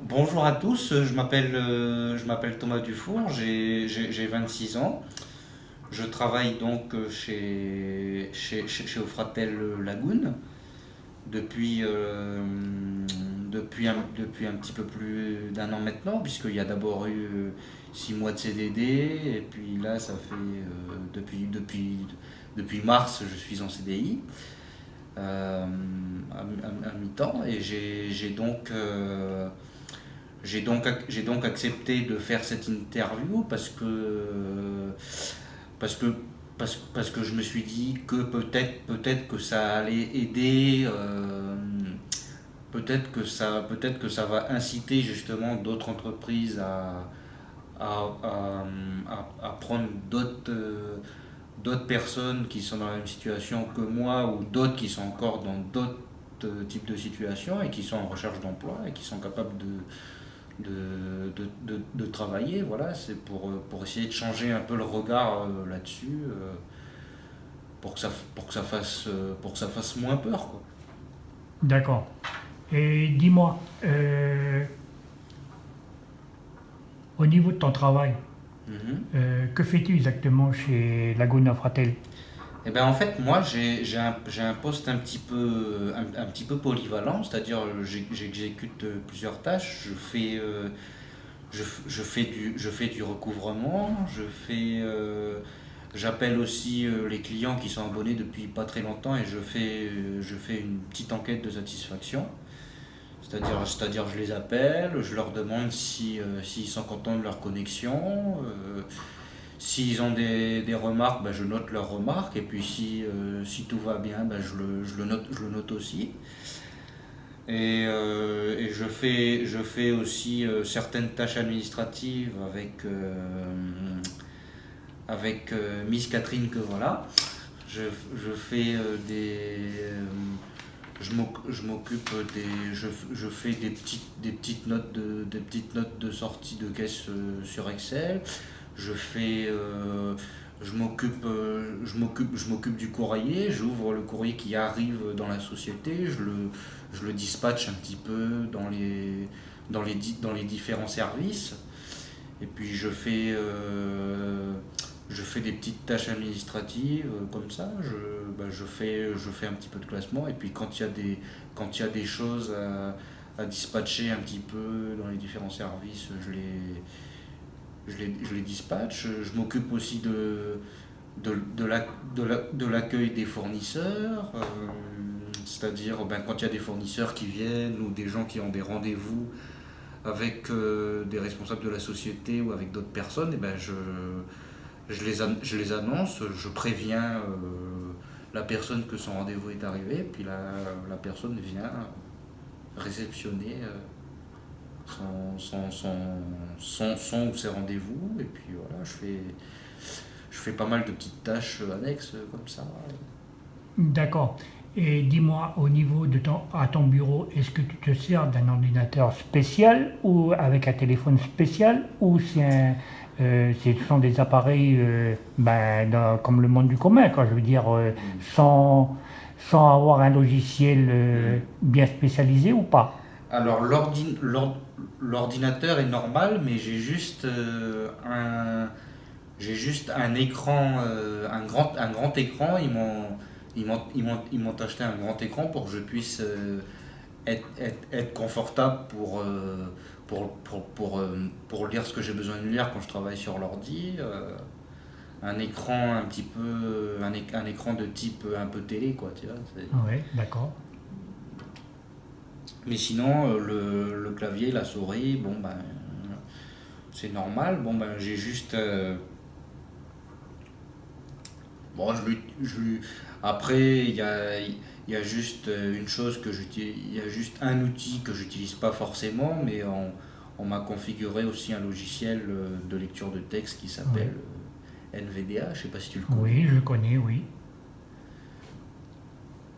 Bonjour à tous, je m'appelle Thomas Dufour, j'ai 26 ans. Je travaille donc chez Eufratel Lagoon depuis, depuis un petit peu plus d'un an maintenant, puisqu'il y a d'abord eu 6 mois de CDD, et puis là, ça fait depuis mars, je suis en CDI à mi-temps, et j'ai donc accepté de faire cette interview parce que, parce que je me suis dit que peut-être que ça allait aider, peut-être que ça va inciter justement d'autres entreprises à prendre d'autres personnes qui sont dans la même situation que moi, ou d'autres qui sont encore dans d'autres types de situations et qui sont en recherche d'emploi et qui sont capables de travailler. Voilà, c'est pour essayer de changer un peu le regard là-dessus, pour que ça fasse moins peur, quoi. D'accord. Et dis-moi, au niveau de ton travail, Mhm. que fais-tu exactement chez Laguna Fratel? Et ben en fait, moi, j'ai un poste un petit peu polyvalent, c'est-à-dire j'exécute plusieurs tâches. Je fais du recouvrement, j'appelle aussi les clients qui sont abonnés depuis pas très longtemps, et je fais une petite enquête de satisfaction. C'est-à-dire je les appelle, je leur demande s'ils sont contents de leur connexion. S'ils ont des remarques, ben, je note leurs remarques. Et puis si tout va bien, ben, je le note aussi. Et je fais aussi certaines tâches administratives avec Miss Catherine, que voilà. Je fais je m'occupe je fais des petites notes de sortie de caisse sur Excel. Je fais, je m'occupe du courrier. J'ouvre le courrier qui arrive dans la société. Je le dispatche un petit peu dans les différents services. Et puis je fais des petites tâches administratives comme ça. Je fais un petit peu de classement. Et puis quand il y a des choses à dispatcher un petit peu dans les différents services, je les dispatche. Je m'occupe aussi de l'accueil des fournisseurs, c'est-à-dire ben, quand il y a des fournisseurs qui viennent ou des gens qui ont des rendez-vous avec des responsables de la société ou avec d'autres personnes, et ben je les annonce, je préviens la personne que son rendez-vous est arrivé, puis la personne vient réceptionner son ou ses rendez-vous, et puis voilà, je fais pas mal de petites tâches annexes comme ça. D'accord. Et dis-moi, au niveau de à ton bureau, est-ce que tu te sers d'un ordinateur spécial ou avec un téléphone spécial ou ce sont des appareils comme le monde du commun, quoi, je veux dire, sans avoir un logiciel bien spécialisé ou pas? Alors l'ordinateur est normal, mais j'ai juste un écran, un grand écran. Ils m'ont acheté un grand écran pour que je puisse être confortable pour lire ce que j'ai besoin de lire quand je travaille sur l'ordi. Un écran un petit peu, un écran de type un peu télé, quoi, tu vois. Oui, d'accord. Mais sinon, le clavier, la souris, bon ben, c'est normal. Bon ben, j'ai juste, bon, après, il y a juste une chose il y a juste un outil que j'utilise pas forcément, mais on m'a configuré aussi un logiciel de lecture de texte qui Oui, s'appelle NVDA. Je sais pas si tu le connais. oui, je connais, oui.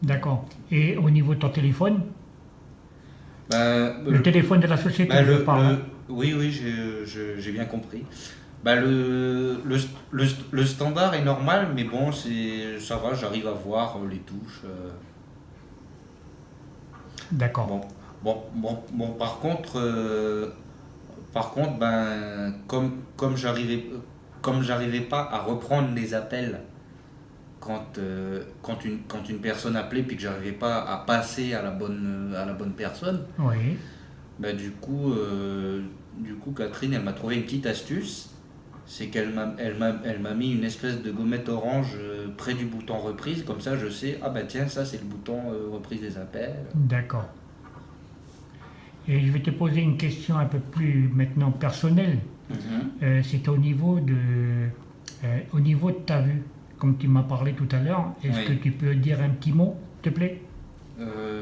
D'accord. Et au niveau de ton téléphone, Ben, le téléphone de la société, ben, je parle, hein. oui, oui, j'ai bien compris. Bah le standard est normal, mais bon, ça va, j'arrive à voir les touches. D'accord. Bon, par contre, ben, comme j'arrivais pas à reprendre les appels quand une personne appelait puis que j'arrivais pas à passer à la bonne personne, Oui. ben, du coup, Catherine, elle m'a trouvé une petite astuce. C'est elle m'a mis une espèce de gommette orange près du bouton reprise, comme ça je sais, ah ben tiens, ça c'est le bouton reprise des appels. D'accord. Et je vais te poser une question un peu plus maintenant personnelle. Mhm. C'est au niveau de ta vue, comme tu m'as parlé tout à l'heure. Est-ce que Oui. tu peux dire un petit mot, s'il te plaît?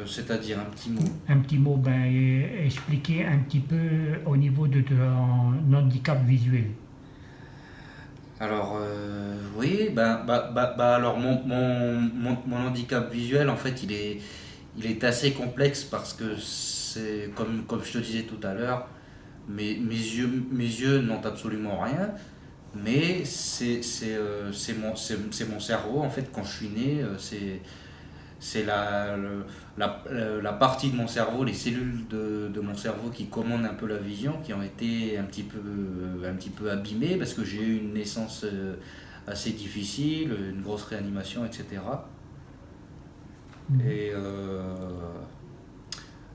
C'est-à-dire un petit mot. Un petit mot, ben, expliquer un petit peu au niveau de ton handicap visuel. Alors, oui, alors mon handicap visuel, en fait, il est assez complexe parce que c'est, comme je te disais tout à l'heure, mes yeux n'ont absolument rien, mais c'est mon cerveau, en fait, quand je suis né, c'est la partie de mon cerveau, les cellules de mon cerveau qui commandent un peu la vision, qui ont été un petit peu abîmées parce que j'ai eu une naissance assez difficile, une grosse réanimation, etc. Mhm. Et,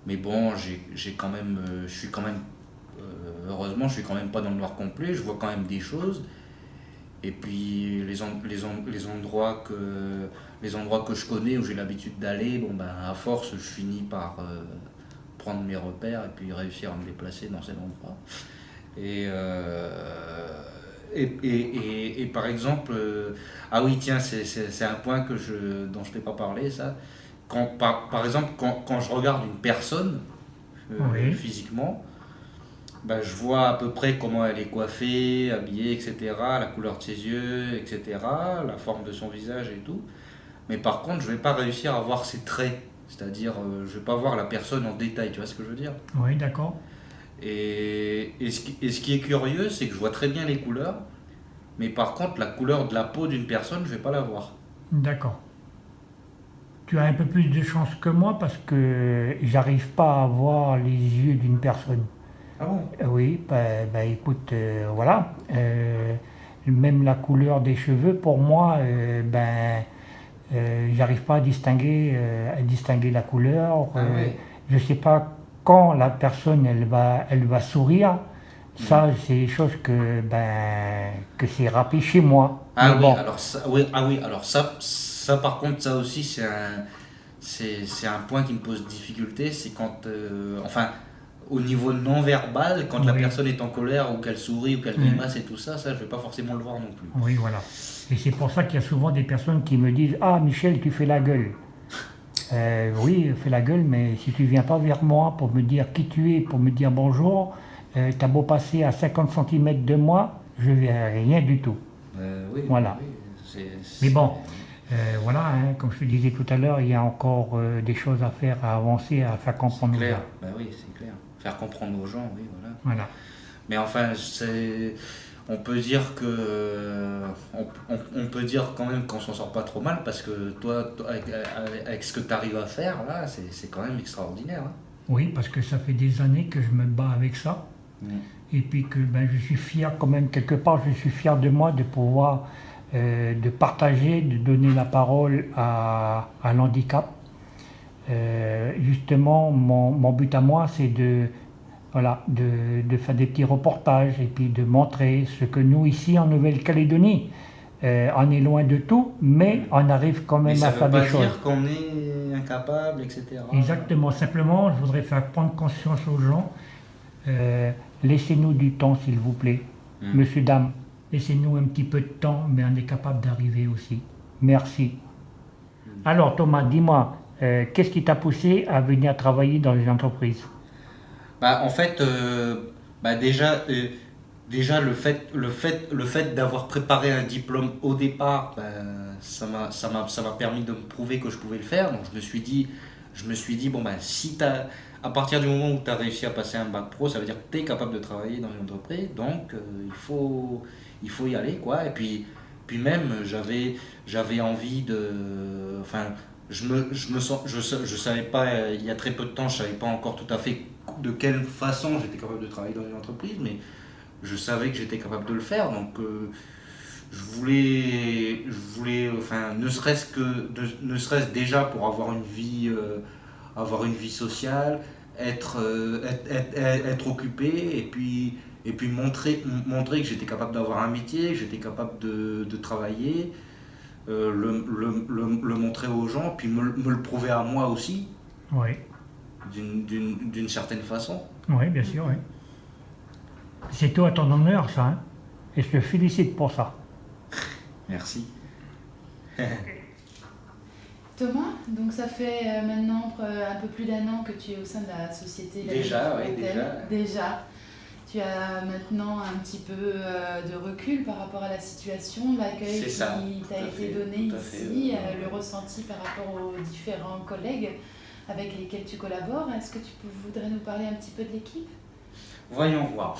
mais bon, j'ai quand même, je suis quand même, heureusement, je suis quand même pas dans le noir complet, je vois quand même des choses. Et puis les endroits que je connais, où j'ai l'habitude d'aller, bon ben à force je finis par prendre mes repères et puis réussir à me déplacer dans ces endroits. Et, et par exemple, ah oui tiens, c'est un point dont je t'ai pas parlé ça. Par exemple, quand je regarde une personne Oui, physiquement, bah, je vois à peu près comment elle est coiffée, habillée, etc., la couleur de ses yeux, etc., la forme de son visage et tout. Mais par contre, je vais pas réussir à voir ses traits. C'est-à-dire, je vais pas voir la personne en détail, tu vois ce que je veux dire? oui, d'accord. Et ce qui est curieux, c'est que je vois très bien les couleurs, mais par contre, la couleur de la peau d'une personne, je vais pas la voir. D'accord. Tu as un peu plus de chance que moi parce que j'arrive pas à voir les yeux d'une personne. Ah bon? Oui, bah, écoute, voilà. Même la couleur des cheveux, pour moi, j'arrive pas à distinguer la couleur. Ah ouais. Je sais pas quand la personne elle va sourire. Mhm. Ça, c'est des choses que c'est râpé chez moi. Mais Ah oui, bon, alors ça, oui, ah oui, alors ça par contre, ça aussi, c'est un point qui me pose difficulté, c'est quand, enfin, au niveau non verbal, quand la oui, personne est en colère ou qu'elle sourit ou qu'elle grimace et tout ça, ça, je vais pas forcément le voir non plus. oui, voilà. Et c'est pour ça qu'il y a souvent des personnes qui me disent: Ah, Michel, tu fais la gueule. Oui, fais la gueule, mais si tu viens pas vers moi pour me dire qui tu es, pour me dire bonjour, t'as beau passer à 50 centimètres de moi, je verrai rien du tout. Oui, Voilà. oui, Mais bon, voilà, hein, comme je te disais tout à l'heure, il y a encore des choses à faire, à avancer, à faire c'est comprendre aux clair, gens. bah oui, c'est clair. Faire comprendre aux gens, oui, voilà. Voilà. Mais enfin, on peut dire que, on peut dire quand même qu'on s'en sort pas trop mal parce que avec ce que tu arrives à faire là, c'est quand même extraordinaire, hein. Oui, parce que ça fait des années que je me bats avec ça. Mm. Et puis que je suis fier quand même, quelque part, je suis fier de moi de pouvoir de partager, de donner la parole à l'handicap. Justement, mon but à moi, c'est voilà, de faire des petits reportages et puis de montrer ce que nous, ici en Nouvelle-Calédonie, on est loin de tout, mais on arrive quand Mais même à ça veut faire des pas choses. dire qu'on est incapable, etc. Exactement, simplement, je voudrais faire prendre conscience aux gens. Euh, Laissez-nous du temps, s'il vous plaît. Mm. Monsieur, dame, laissez-nous un petit peu de temps, mais on est capable d'arriver aussi. Merci. Alors, Thomas, dis-moi, qu'est-ce qui t'a poussé à venir travailler dans une entreprise? Bah, en fait, déjà le fait d'avoir préparé un diplôme au départ, ben, ça m'a permis de me prouver que je pouvais le faire. Donc je me suis dit bon ben si à partir du moment où tu as réussi à passer un bac pro, ça veut dire que tu es capable de travailler dans une entreprise. Donc il faut y aller quoi. Et puis même j'avais envie de, enfin je savais pas, il y a très peu de temps, je savais pas encore tout à fait de quelle façon j'étais capable de travailler dans une entreprise, mais je savais que j'étais capable de le faire, donc enfin, ne serait-ce déjà pour avoir une vie sociale, être occupé, et puis montrer que j'étais capable d'avoir un métier, que j'étais capable de travailler, le montrer aux gens, puis me le prouver à moi aussi, Oui, d'une certaine façon. oui, bien sûr, oui. C'est tout à ton honneur, ça, hein. Et je te félicite pour ça. Merci. Thomas, donc ça fait maintenant un peu plus d'1 an que tu es au sein de la société. Déjà, oui, Déjà. Tu as maintenant un petit peu de recul par rapport à la situation, l'accueil qui t'a été donné ici, le ressenti par rapport aux différents collègues avec lesquels tu collabores. Est-ce que tu voudrais nous parler un petit peu de l'équipe? Voyons voir.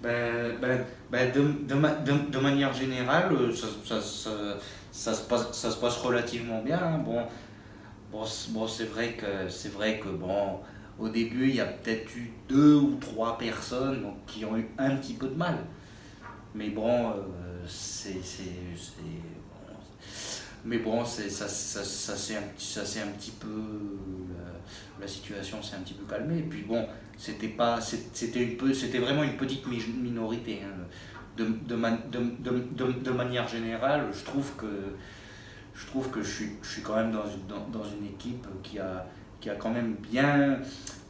De manière générale, ça se passe relativement bien, hein. Bon, c'est vrai que bon, au début, il y a peut-être eu 2 ou 3 personnes donc, qui ont eu un petit peu de mal. Mais bon, mais bon, ça s'est un petit peu, la situation s'est un petit peu calmée. Et puis bon, c'était vraiment une petite minorité, hein. De manière générale, je trouve que je suis quand même dans une équipe qui a quand même bien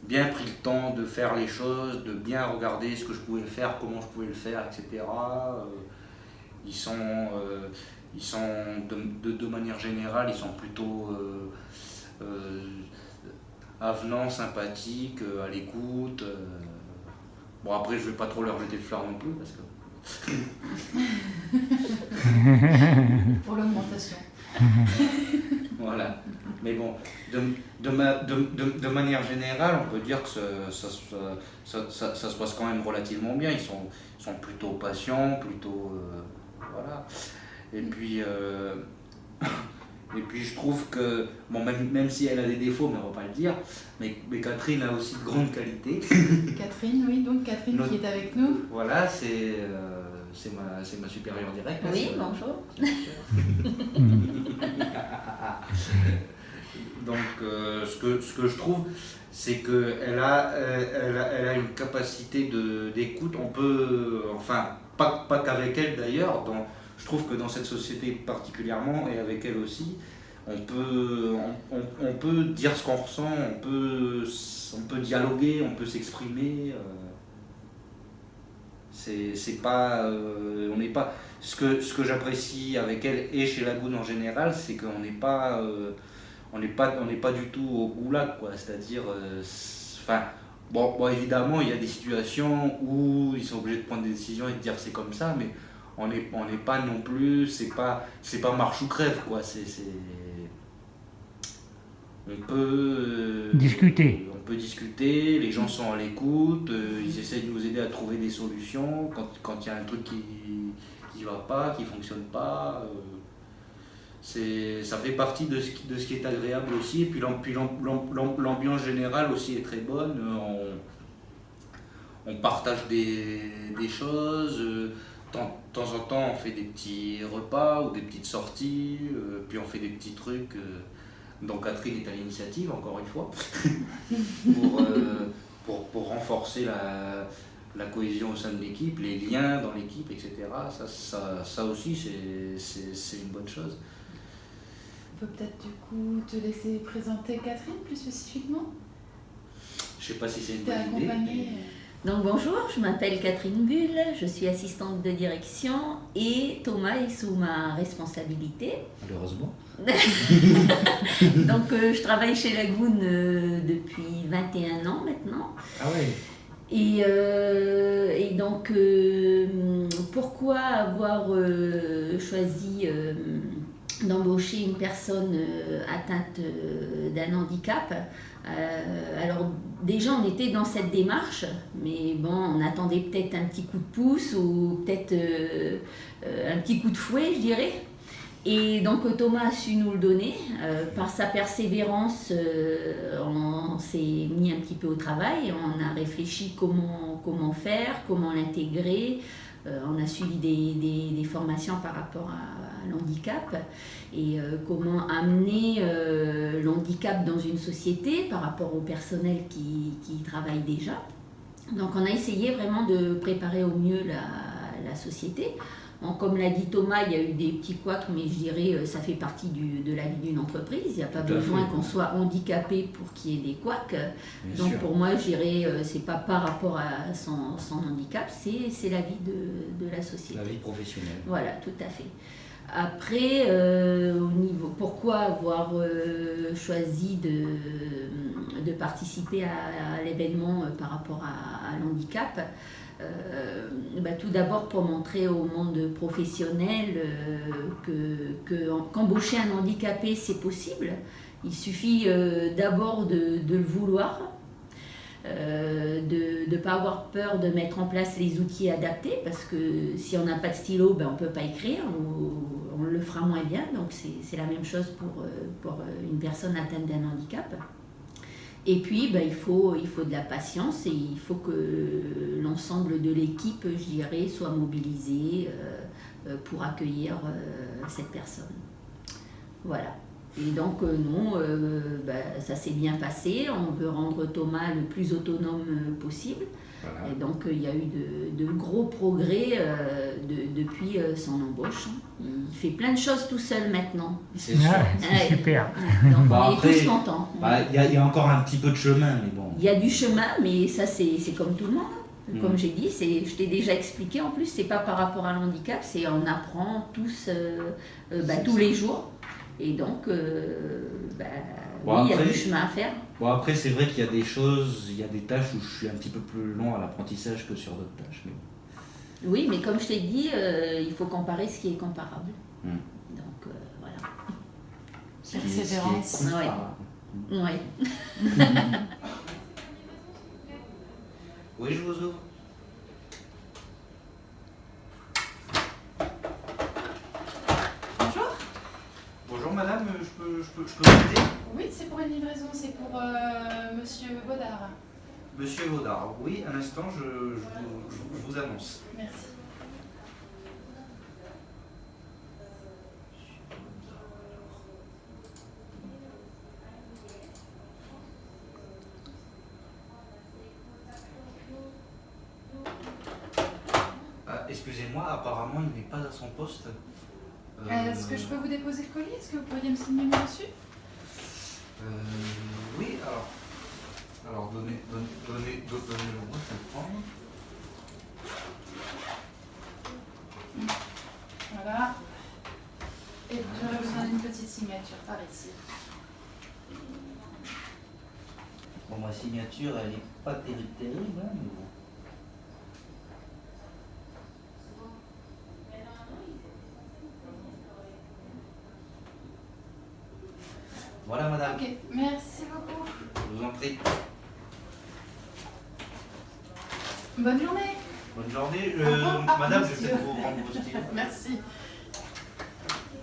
pris le temps de faire les choses, de bien regarder ce que je pouvais faire, comment je pouvais le faire, etc. Ils sont de manière générale, ils sont plutôt avenants, sympathiques, à l'écoute. Bon, après, je vais pas trop leur jeter de fleurs non plus, parce que... Pour l'augmentation. Voilà. Mais bon, de manière générale, on peut dire que ça se passe quand même relativement bien. Ils sont plutôt patients, plutôt... voilà. Et puis je trouve que, bon, même si elle a des défauts, mais on va pas le dire, mais Catherine a aussi de grandes qualités. Catherine, oui, donc Catherine qui est avec nous. Voilà, c'est ma supérieure directe. Oui, bonjour. Donc ce que je trouve, c'est qu'elle elle a une capacité d'écoute, on peut, enfin, pas qu'avec elle d'ailleurs, je trouve que dans cette société particulièrement, et avec elle aussi, on peut dire ce qu'on ressent, on peut dialoguer, on peut s'exprimer. C'est pas, on n'est pas. Ce que j'apprécie avec elle et chez Lagoon en général, c'est qu'on n'est pas, on n'est pas du tout au goulag, quoi. C'est-à-dire, enfin, bon, évidemment, il y a des situations où ils sont obligés de prendre des décisions et de dire c'est comme ça, mais on n'est pas non plus, c'est pas marche ou crève, quoi. On peut discuter. On peut discuter, les gens sont à l'écoute, ils essaient de nous aider à trouver des solutions quand il y a un truc qui va pas, qui fonctionne pas. Ça fait partie de ce qui est agréable aussi. Et puis l'ambiance générale aussi est très bonne. On partage des choses. De temps en temps, on fait des petits repas ou des petites sorties. Puis on fait des petits trucs. Donc Catherine est à l'initiative, encore une fois, pour renforcer la cohésion au sein de l'équipe, les liens dans l'équipe, etc. Ça aussi, c'est une bonne chose. On peut peut-être du coup te laisser présenter Catherine plus spécifiquement. Je sais pas si c'est une bonne idée. Mais... Donc bonjour, je m'appelle Catherine Bull, je suis assistante de direction et Thomas est sous ma responsabilité. Malheureusement. Donc je travaille chez Lagoon depuis 21 ans maintenant. Ah oui. Et donc pourquoi avoir choisi d'embaucher une personne atteinte d'un handicap? Alors déjà on était dans cette démarche, mais bon, on attendait peut-être un petit coup de pouce ou peut-être un petit coup de fouet, je dirais. Et donc Thomas a su nous le donner. Par sa persévérance, on s'est mis un petit peu au travail. On a réfléchi comment faire, comment l'intégrer. On a suivi des formations par rapport à l'handicap et comment amener l'handicap dans une société par rapport au personnel qui travaille déjà. Donc on a essayé vraiment de préparer au mieux la société. Comme l'a dit Thomas, il y a eu des petits couacs, mais je dirais ça fait partie de la vie d'une entreprise. Il n'y a pas besoin qu'on soit handicapé pour qu'il y ait des couacs. Donc sûr. Pour moi, je dirais c'est pas par rapport à son handicap, c'est la vie de la société. La vie professionnelle. Voilà, tout à fait. Après, au niveau, pourquoi avoir choisi de participer à l'événement par rapport à l'handicap? Tout d'abord pour montrer au monde professionnel qu'embaucher un handicapé c'est possible. Il suffit d'abord de le vouloir, de ne pas avoir peur de mettre en place les outils adaptés, parce que si on n'a pas de stylo, on ne peut pas écrire, ou on le fera moins bien. Donc c'est la même chose pour une personne atteinte d'un handicap. Et puis, il faut de la patience et il faut que l'ensemble de l'équipe, je dirais, soit mobilisé pour accueillir cette personne. Voilà. Et donc, nous, ça s'est bien passé. On veut rendre Thomas le plus autonome possible. Voilà. Et donc, il y a eu de gros progrès depuis son embauche. Il fait plein de choses tout seul maintenant. C'est sûr. C'est super. Donc, on est tous contents. Il y a encore un petit peu de chemin, mais bon. Il y a du chemin, mais ça, c'est comme tout le monde. Comme j'ai dit, je t'ai déjà expliqué. En plus, c'est pas par rapport à l'handicap, c'est on apprend tous tous les jours. Et donc, il y a du chemin à faire. Bon, après, c'est vrai qu'il y a des choses, il y a des tâches où je suis un petit peu plus long à l'apprentissage que sur d'autres tâches. Mais... Oui, mais comme je t'ai dit, il faut comparer ce qui est comparable. Donc, voilà. Persévérance. Oui. Oui, je vous ouvre. Bonjour madame, je peux vous aider? Oui, c'est pour une livraison, c'est pour monsieur Baudard. Monsieur Baudard, oui, un instant, je vous annonce. Merci. Excusez-moi, apparemment il n'est pas à son poste. Est-ce que je peux vous déposer le colis? Est-ce que vous pourriez me signer dessus? Oui, alors donnez-le moi, je vais le prendre. Voilà. Et j'aurais besoin d'une petite signature par ici. Bon, ma signature, elle n'est pas terrible, mais bon. Voilà madame. Ok, merci beaucoup. Je vous en prie. Bonne journée. Bonne journée. Madame, je vais peut-être vous rendre vos stylos. Merci.